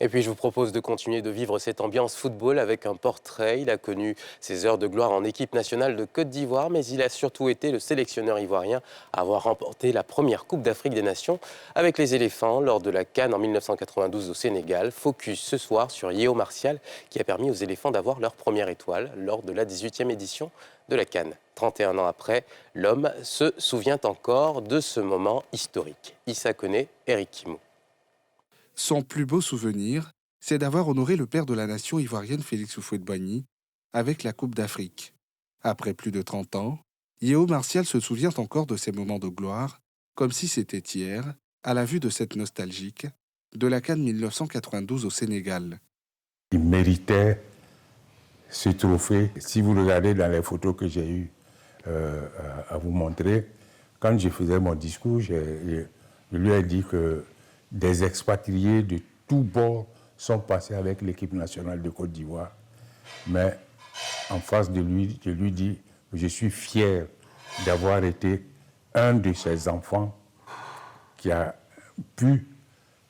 Et puis je vous propose de continuer de vivre cette ambiance football avec un portrait. Il a connu ses heures de gloire en équipe nationale de Côte d'Ivoire, mais il a surtout été le sélectionneur ivoirien à avoir remporté la première Coupe d'Afrique des Nations avec les éléphants lors de la CAN en 1992 au Sénégal. Focus ce soir sur Yeo Martial qui a permis aux éléphants d'avoir leur première étoile lors de la 18e édition de la CAN. 31 ans après, l'homme se souvient encore de ce moment historique. Issa Koné, Eric Kimo. Son plus beau souvenir, c'est d'avoir honoré le père de la nation ivoirienne Félix Houphouët-Boigny avec la Coupe d'Afrique. Après plus de 30 ans, Yeo Martial se souvient encore de ces moments de gloire, comme si c'était hier, à la vue de cette nostalgique, de la CAN 1992 au Sénégal. Il méritait ce trophée. Si vous regardez dans les photos que j'ai eues à vous montrer, quand je faisais mon discours, je lui ai dit que des expatriés de tous bords sont passés avec l'équipe nationale de Côte d'Ivoire. Mais en face de lui, je lui dis que je suis fier d'avoir été un de ces enfants qui a pu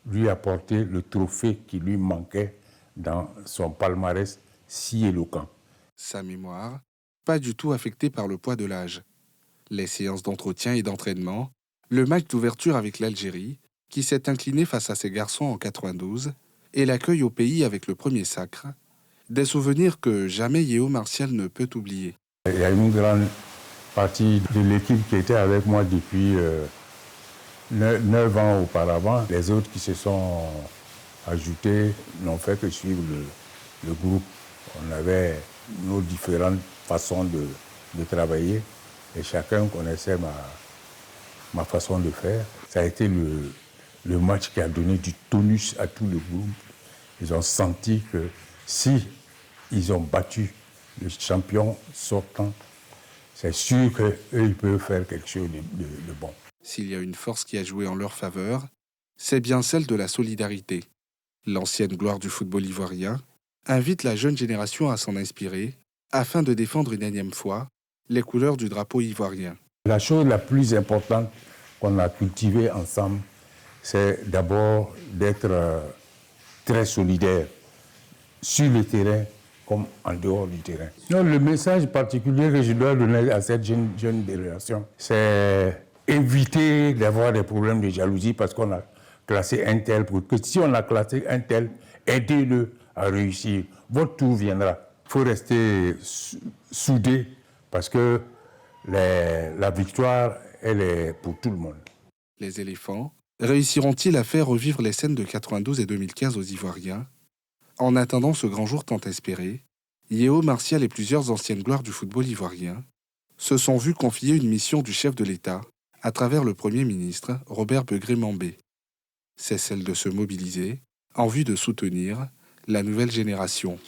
lui apporter le trophée qui lui manquait dans son palmarès si éloquent. Sa mémoire, pas du tout affectée par le poids de l'âge. Les séances d'entretien et d'entraînement, le match d'ouverture avec l'Algérie, qui s'est incliné face à ses garçons en 92, et l'accueil au pays avec le premier sacre, des souvenirs que jamais Yeo Martial ne peut oublier. Il y a une grande partie de l'équipe qui était avec moi depuis 9 ans auparavant. Les autres qui se sont ajoutés n'ont fait que suivre le groupe. On avait nos différentes façons de travailler et chacun connaissait ma façon de faire. Ça a été le match qui a donné du tonus à tout le groupe. Ils ont senti que si ils ont battu le champion sortant, c'est sûr qu'eux, ils peuvent faire quelque chose de bon. S'il y a une force qui a joué en leur faveur, c'est bien celle de la solidarité. L'ancienne gloire du football ivoirien invite la jeune génération à s'en inspirer afin de défendre une énième fois les couleurs du drapeau ivoirien. La chose la plus importante qu'on a cultivée ensemble, c'est d'abord d'être très solidaire sur le terrain comme en dehors du terrain. Non, le message particulier que je dois donner à cette jeune génération, c'est éviter d'avoir des problèmes de jalousie parce qu'on a classé un tel. Pour que si on a classé un tel, aidez-le à réussir. Votre tour viendra. Il faut rester soudé parce que la victoire, elle est pour tout le monde. Les éléphants réussiront-ils à faire revivre les scènes de 92 et 2015 aux Ivoiriens? En attendant ce grand jour tant espéré, Yeo Martial et plusieurs anciennes gloires du football ivoirien se sont vus confier une mission du chef de l'État à travers le Premier ministre Robert Begré-Mambé. C'est celle de se mobiliser en vue de soutenir la nouvelle génération.